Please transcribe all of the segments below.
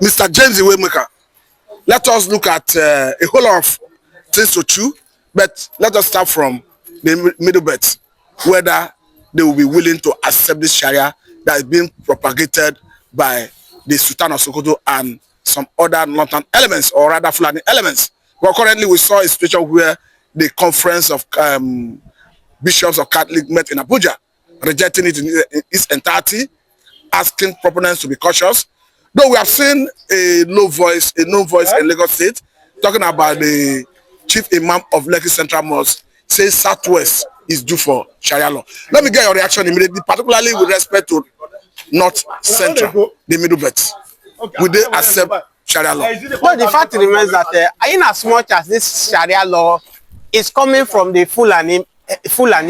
Mr. James Waymaker, let us look at a whole lot of things to chew, but let us start from the middle belt, whether they will be willing to accept this Sharia that is being propagated by the Sultan of Sokoto and some other northern elements, or rather Fulani elements. Well, currently we saw a situation where the conference of bishops of Catholic met in Abuja, rejecting it in its entirety, asking proponents to be cautious. Though we have seen a no voice in Lagos State, talking about the chief imam of Lekki Central Mosque, says Southwest is due for Sharia law. Let me get your reaction immediately, particularly with respect to North Central, the middle belt. Would they accept Sharia law? No, the fact remains that in as much as this Sharia law is coming from the Fulani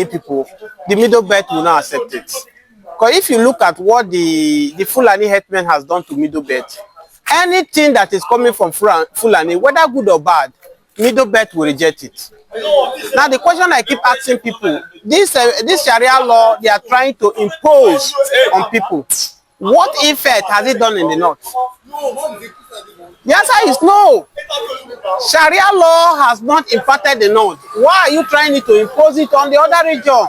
people, the middle belt will not accept it. Because if you look at what the Fulani headman has done to middle belt, anything that is coming from Fulani, whether good or bad, middle belt will reject it. Now the question I keep asking people, this Sharia law they are trying to impose on people, what effect has it done in the north? The answer is no. Sharia law has not impacted the north. Why are you trying to impose it on the other region?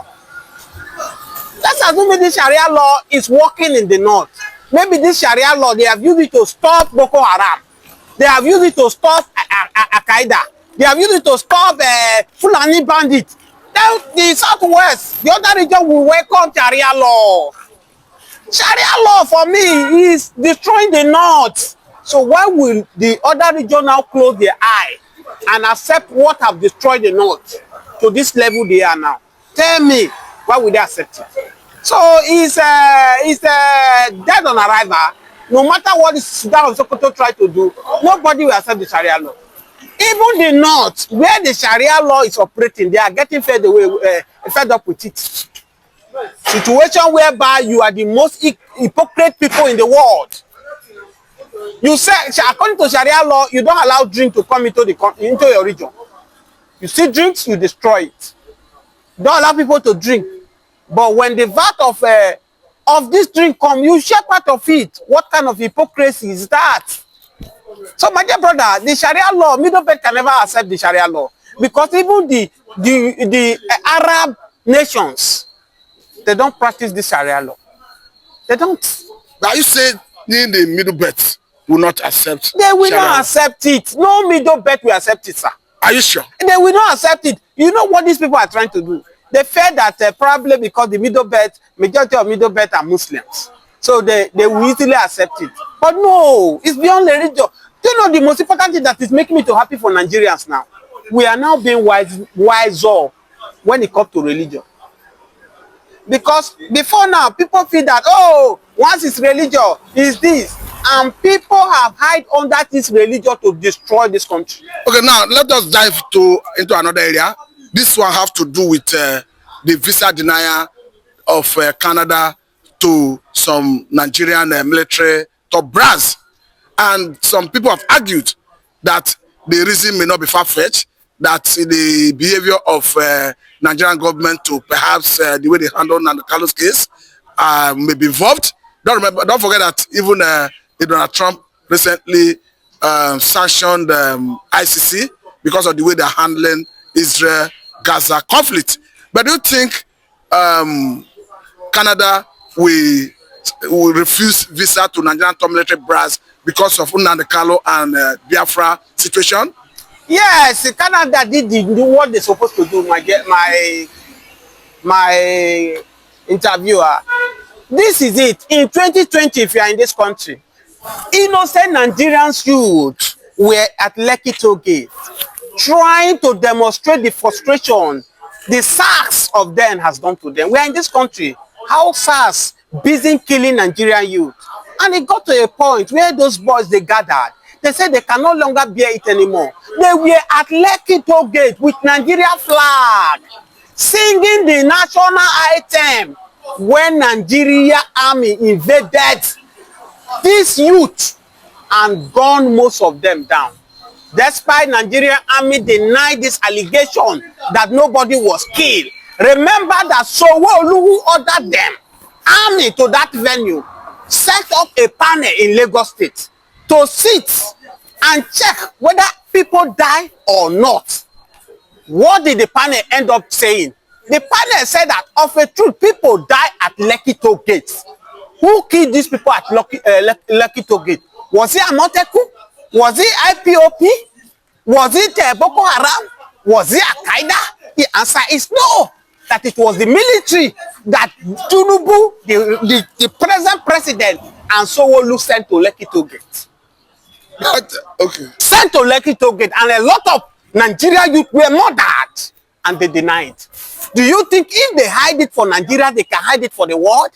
Let's assume this Sharia law is working in the north. Maybe this Sharia law, they have used it to stop Boko Haram. They have used it to stop Al-Qaeda. They have used it to stop Fulani bandits. Then the Southwest, the other region will welcome Sharia law. Sharia law for me is destroying the north. So why will the other region now close their eye and accept what have destroyed the north to this level they are now? Tell me, why would they accept it? So it's dead on arrival. No matter what the Sudan of Sokoto try to do, nobody will accept the Sharia law. Even the north, where the Sharia law is operating, they are getting fed up with it. Situation whereby you are the most hypocrite people in the world. You say, according to Sharia law, you don't allow drink to come into your region. You see drinks, you destroy it. You don't allow people to drink. But when the VAT of this drink come, you share part of it. What kind of hypocrisy is that? So my dear brother, the Sharia law, middle belt can never accept the Sharia law. Because even the Arab nations, they don't practice the Sharia law. They don't. Now you say the middle belt will not accept. They will Sharia not law. accept it. No middle belt will accept it, sir. Are you sure? They will not accept it. You know what these people are trying to do? They fear that probably because the middle belt, majority of middle belt are Muslims. So they will easily accept it. But no, it's beyond religion. Do you know the most important thing that is making me to happy for Nigerians now? We are now being wiser when it comes to religion. Because before now, people feel that, oh, once it's religion, it's this. And people have hid under this religion to destroy this country. Okay, now let us dive into another area. This one have to do with the visa denial of Canada to some Nigerian military top brass. And some people have argued that the reason may not be far-fetched, that the behavior of Nigerian government to perhaps the way they handle Nando Carlos case may be involved. Don't forget that even Donald Trump recently sanctioned ICC because of the way they're handling Israel-Gaza conflict. But do you think Canada will refuse visa to Nigerian top military brass because of Nnamdi Kanu and Biafra situation? Yes, Canada did what they're supposed to do. My interviewer. This is it. In 2020, if you are in this country, innocent Nigerians youth were at Lekki toll gate trying to demonstrate the frustration the SARS of them has done to them. We are in this country. How SARS busy killing Nigerian youth. And it got to a point where those boys, they gathered. They said they can no longer bear it anymore. They were at Lekki toll gate with Nigeria flag, singing the national anthem when Nigeria army invaded this youth and gunned most of them down. Despite Nigerian army denied this allegation that nobody was killed. Remember that Sanwo-Olu ordered them, army to that venue, set up a panel in Lagos State to sit and check whether people die or not. What did the panel end up saying? The panel said that of a truth, people die at Lekki toll gates. Who killed these people at Lekki toll gate? Was it Amoteku? Was it IPOP? Was it Boko Haram? Was it Al-Qaeda? The answer is no. That it was the military that Tinubu, the present president, and Sanwo-Olu sent to Lekki toll gate. Okay. Sent to Lekki toll gate, and a lot of Nigerian youth were murdered, and they denied. Do you think if they hide it for Nigeria, they can hide it for the world?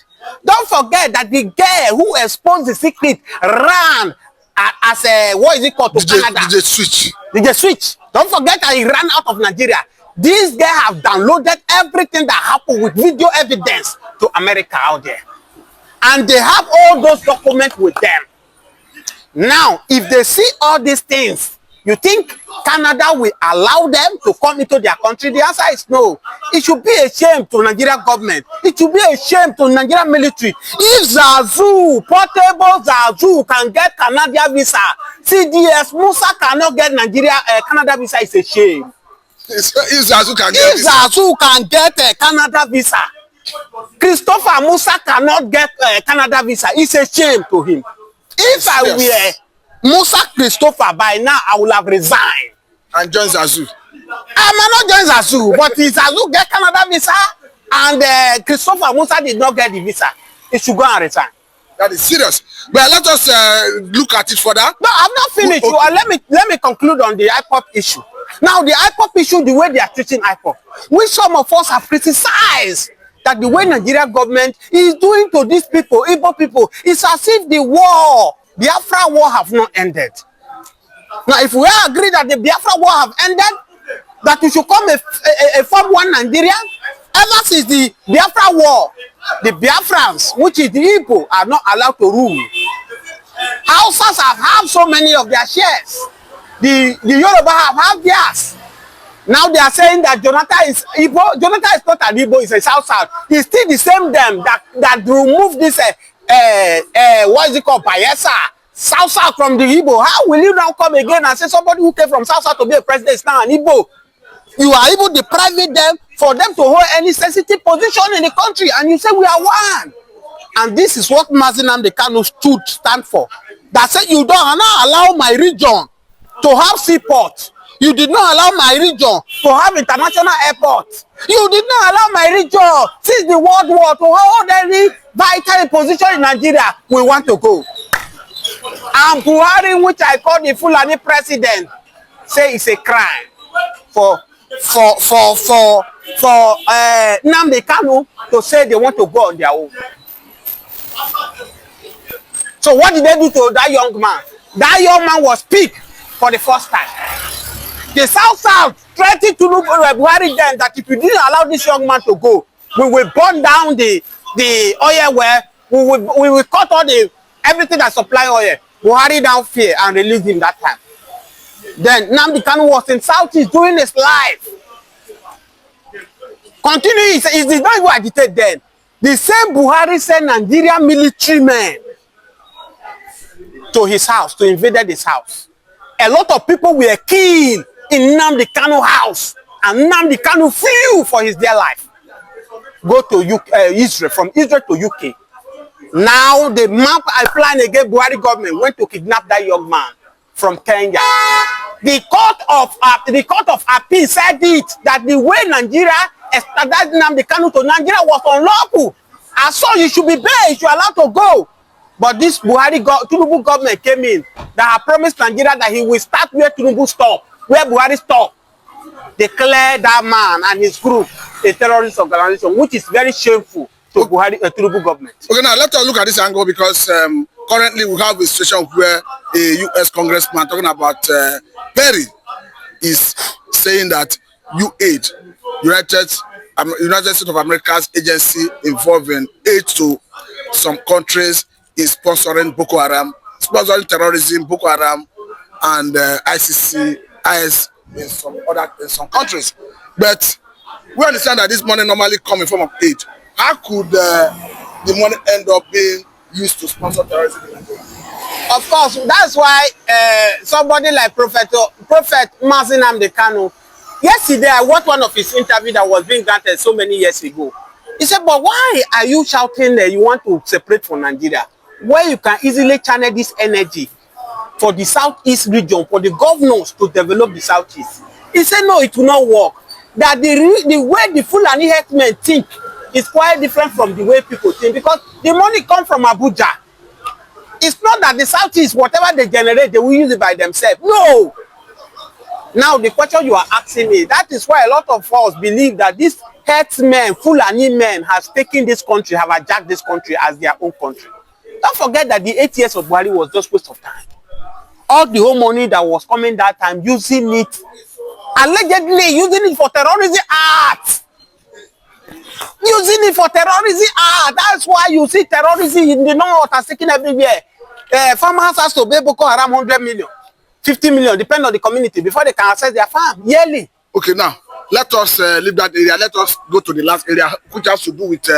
Don't forget that the girl who exposed the secret ran as a, what is it called, to Canada. DJ Switch. DJ Switch. Don't forget that he ran out of Nigeria. These guys have downloaded everything that happened with video evidence to America out there. And they have all those documents with them. Now, if they see all these things, you think Canada will allow them to come into their country? The answer is no. It should be a shame to Nigerian government. It should be a shame to Nigerian military. If Zazu, portable Zazu, can get Canadian visa, CDS Musa cannot get Canada visa, it's a shame. If Zazu can get Canada visa, Christopher Musa cannot get Canada visa, it's a shame to him. If I were Musa Christopher, by now I will have resigned and join Zazu. I might not join Zazu, but if Zazu get Canada visa and Christopher Musa did not get the visa, he should go and resign. That is serious. But let us look at it further. No, I'm not finished. Okay. Let me conclude on the IPOP issue. Now, the IPOP issue, the way they are treating IPOP, which some of us have criticized, that the way Nigerian government is doing to these people, Igbo people, it's as if the war, Biafra war, have not ended. Now, if we agree that the Biafra war have ended, that we should come a form one Nigeria, ever since the Biafra war, the Biafrans, which is the Igbo, are not allowed to rule. Hausas have had so many of their shares. The Yoruba have had theirs. Now they are saying that Jonathan is Igbo. Jonathan is not an Igbo, he's a South. It's still the same them that remove this what is it called, Bayelsa, South from the Igbo. How will you now come again and say somebody who came from South to be a president is now an Igbo? You are able to private them for them to hold any sensitive position in the country, and you say we are one. And this is what Mazi Nnamdi Kanu stand for. That said, you don't allow my region to have seaport. You did not allow my region to have international airport. You did not allow my region, since the World War, to hold any vital position in Nigeria. We want to go. And Buhari, which I call the Fulani president, say it's a crime for Nnamdi Kanu to say they want to go on their own. So what did they do to that young man? That young man was picked for the first time. The South threatened to Buhari then that if you didn't allow this young man to go, we will burn down the oil well, we will cut all everything that supply oil. Buhari down fear and released him that time. Then Nnamdi Kanu was in Southeast doing his life. Continue, he did not even agitate then. The same Buhari sent Nigerian military men to his house, to invade his house. A lot of people were killed in Nnamdi Kanu house, and Nnamdi Kanu flew for his dear life. Go to Israel, from Israel to UK. Now the map I plan against Buhari government went to kidnap that young man from Kenya. The court of appeal said it, that the way Nigeria extradited Nnamdi Kanu to Nigeria was unlawful. And so you should be bailed, you should allowed to go. But this Tinubu government came in that had promised Nigeria that he will start where Tinubu stopped, where Buhari stopped. Declare that man and his group a terrorist organization, which is very shameful to Tinubu government. Okay, now let us look at this angle, because currently we have a situation where a U.S. congressman talking about Perry is saying that UAID, United States of America's agency involving aid to some countries, is sponsoring Boko Haram, sponsoring terrorism, Boko Haram, and ICC, IS in some countries. But we understand that this money normally comes in form of aid. How could the money end up being used to sponsor terrorism in Nigeria? Of course, that's why somebody like Prophet Mazinam Kanu, yesterday I watched one of his interview that was being granted so many years ago. He said, but why are you shouting that you want to separate from Nigeria, where you can easily channel this energy for the southeast region, for the governors to develop the southeast? He said, no, it will not work. That the way the Fulani herdsmen think is quite different from the way people think, because the money comes from Abuja. It's not that the southeast, whatever they generate, they will use it by themselves. No. Now, the question you are asking me, that is why a lot of us believe that these herdsmen, Fulani men, has taken this country, have hijacked this country as their own country. Don't forget that the 8 years of Buhari was just waste of time. All the whole money that was coming that time, using it, allegedly using it for terrorism acts. Using it for terrorism that's why you see terrorism in the north has taken everywhere. Farmers has to pay Boko Haram 100 million, 50 million, depending on the community, before they can access their farm yearly. Okay, now let us leave that area. Let us go to the last area, which has to do with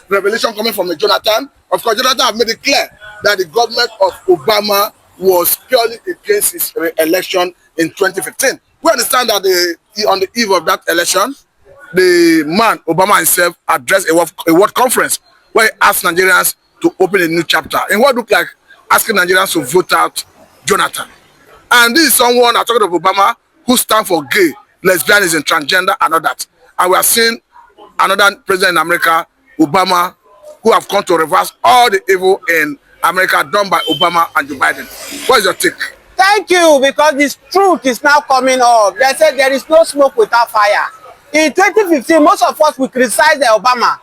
revelation coming from Jonathan. Of course, Jonathan have made it clear that the government of Obama was purely against his election in 2015. We understand that on the eve of that election, the man, Obama himself, addressed a world conference where he asked Nigerians to open a new chapter in what looked like asking Nigerians to vote out Jonathan. And this is someone, I'm talking of Obama, who stands for gay, lesbianism, transgender, and all that. And we are seeing another president in America, Obama, who have come to reverse all the evil in America done by Obama and Joe Biden. What is your take? Thank you, because this truth is now coming up. They said there is no smoke without fire. In 2015, most of us will criticize Obama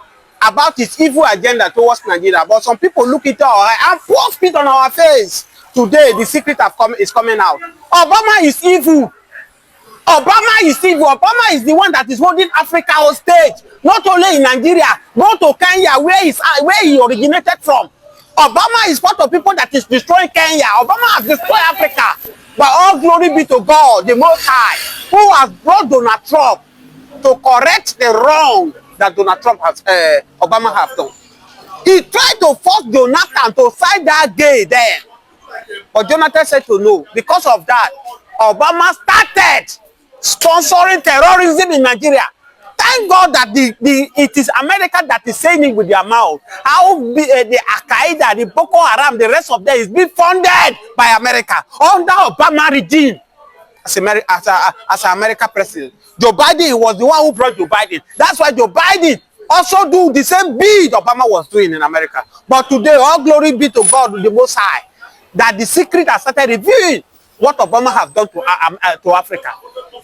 about his evil agenda towards Nigeria, but some people look into our eye and pour spit on our face. Today, the secret is coming out. Obama is evil. Obama is evil. Obama is the one that is holding Africa on stage, not only in Nigeria, go to Kenya, where he originated from. Obama is part of people that is destroying Kenya. Obama has destroyed Africa. But all glory be to God, the Most High, who has brought Donald Trump to correct the wrong that Donald Trump has, Obama have done. He tried to force Jonathan to sign that gay there. But Jonathan said to no. Because of that, Obama started sponsoring terrorism in Nigeria. Thank God that it is America that is saying it with their mouth. How the Al-Qaeda, the Boko Haram, the rest of them is being funded by America under Obama regime. As an American president, Joe Biden was the one who brought Joe Biden. That's why Joe Biden also do the same bid Obama was doing in America. But today, all glory be to God, the Most High, that the secret has started revealing what Obama has done to Africa.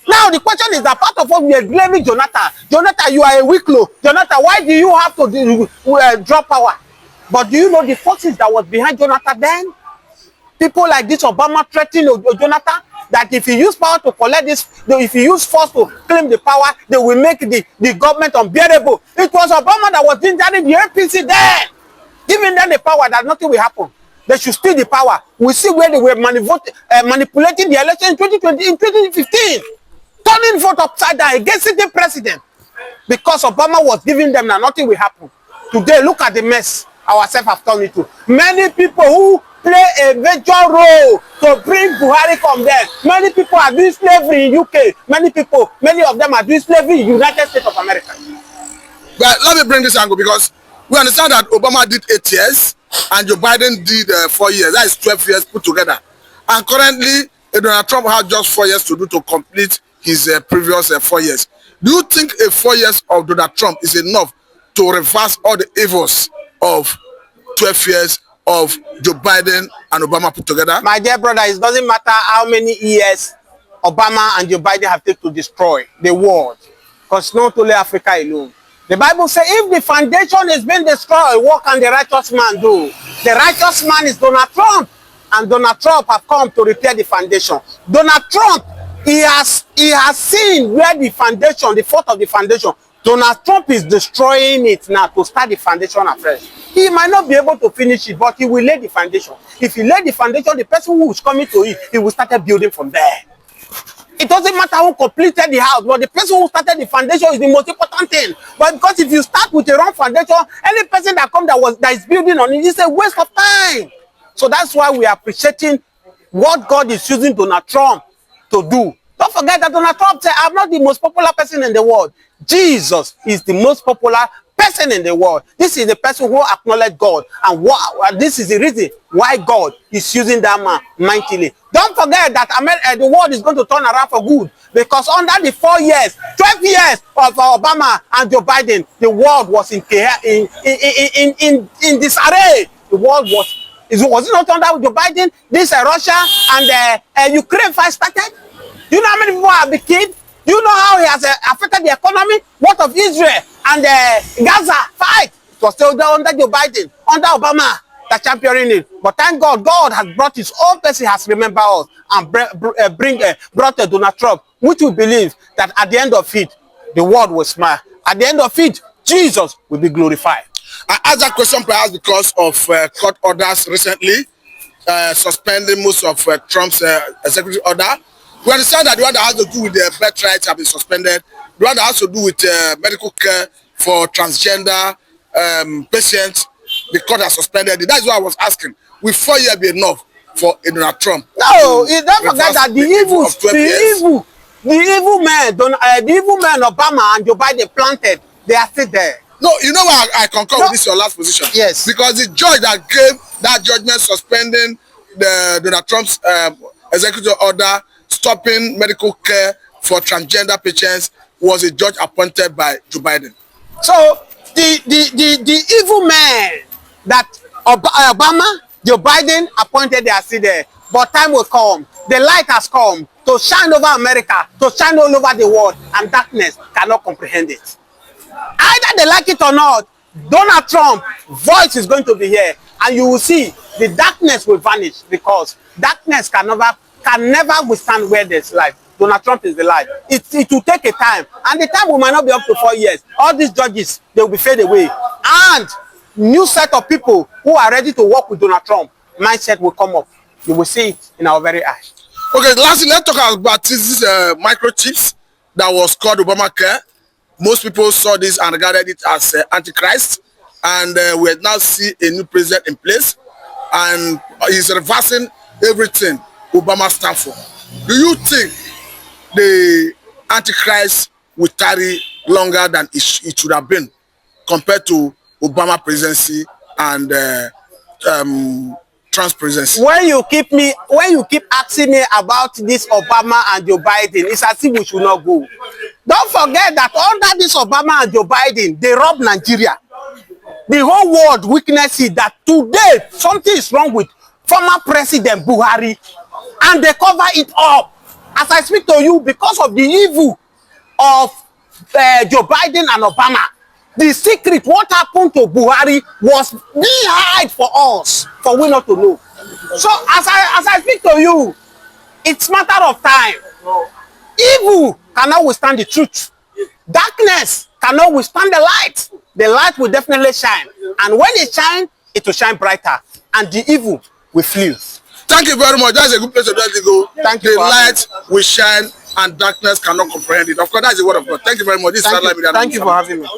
Now the question is that part of what we are blaming Jonathan. Jonathan, you are a weaklo. Jonathan, why do you have to drop power? But do you know the forces that was behind Jonathan then? People like this Obama threatening Jonathan that if he use power to collect this, if he use force to claim the power, they will make the government unbearable. It was Obama that was hindering the APC then, giving them the power that nothing will happen. They should steal the power. We see where they were manipulating the election in 2015, turning vote upside down against the president, because Obama was giving them that nothing will happen. Today, look at the mess ourselves have turned into. Many people who play a major role to bring Buhari from there. Many people are doing slavery in UK. Many of them are doing slavery in United States of America. But let me bring this angle, because we understand that Obama did 8 years and Joe Biden did 4 years. That is 12 years put together. And currently, Donald Trump has just 4 years to do to complete his previous 4 years. Do you think 4 years of Donald Trump is enough to reverse all the evils of 12 years of Joe Biden and Obama put together? My dear brother, it doesn't matter how many years Obama and Joe Biden have taken to destroy the world, because not only Africa alone. The Bible says if the foundation is being destroyed, what can the righteous man do? The righteous man is Donald Trump, and Donald Trump have come to repair the foundation. Donald Trump, he has seen where the foundation, the fault of the foundation. Donald Trump is destroying it now to start the foundation afresh. He might not be able to finish it, but he will lay the foundation. If he lay the foundation, the person who is coming to it, he will start building from there. It doesn't matter who completed the house, but the person who started the foundation is the most important thing. But because if you start with a wrong foundation, any person that comes that is building on it is a waste of time. So that's why we are appreciating what God is using Donald Trump to do. Don't forget that Donald Trump said, I'm not the most popular person in the world. Jesus is the most popular person in the world. This is the person who acknowledged God. And this is the reason why God is using that man mightily. Don't forget that the world is going to turn around for good. Because under the 4 years, 12 years of Obama and Joe Biden, the world was in disarray. The world was it not under Joe Biden? This Russia and Ukraine fight started. Do you know how many people have been killed? Do you know how he has affected the economy? What of Israel and Gaza fight? It was still under Joe Biden, under Obama, that championing it. But thank God, God has brought his own person, has remembered us, and brought Donald Trump, which we believe that at the end of it, the world will smile. At the end of it, Jesus will be glorified. I asked that question perhaps because of court orders recently suspending most of Trump's executive order. We understand that the one that has to do with the birth rights have been suspended. The one that has to do with medical care for transgender patients, the court has suspended it. That's why I was asking, will 4 years be enough for Donald Trump? No, don't forget that the evil men Obama and Joe Biden planted, they are still there. No, you know why I concur with this your last position? Yes. Because the judge that gave that judgment suspending the Donald Trump's executive order stopping medical care for transgender patients was a judge appointed by Joe Biden. So the evil men that Obama, Joe Biden appointed, they are still there. But time will come. The light has come to shine over America, to shine all over the world, and darkness cannot comprehend it. Either they like it or not, Donald Trump's voice is going to be here, and you will see the darkness will vanish, because darkness can never withstand where there's light. Donald Trump is the light. It will take a time, and the time might not be up to 4 years. All these judges, they will be fade away, and new set of people who are ready to work with Donald Trump mindset will come up. You will see it in our very eyes. Okay, lastly, let's talk about this microchips that was called Obamacare. Most people saw this and regarded it as Antichrist, and we now see a new president in place, and he's reversing everything Obama stands for. Do you think the Antichrist will tarry longer than it should have been compared to Obama presidency and Trump's presidency? When you keep asking me about this Obama and Joe Biden, it's as if we should not go. Don't forget that under this Obama and Joe Biden, they rob Nigeria. The whole world witnesses that today something is wrong with former President Buhari, and they cover it up. As I speak to you, because of the evil of Joe Biden and Obama, the secret, what happened to Buhari, was being hide for us, for we not to know. So as I speak to you, it's matter of time. Evil cannot withstand the truth. Darkness cannot withstand the light. The light will definitely shine. And when it shines, it will shine brighter. And the evil will flee. Thank you very much. That's a good place to let it go. Thank you. The light will shine and darkness cannot comprehend it. Of course, that's the word of God. Thank you very much. This is Thank you for having me.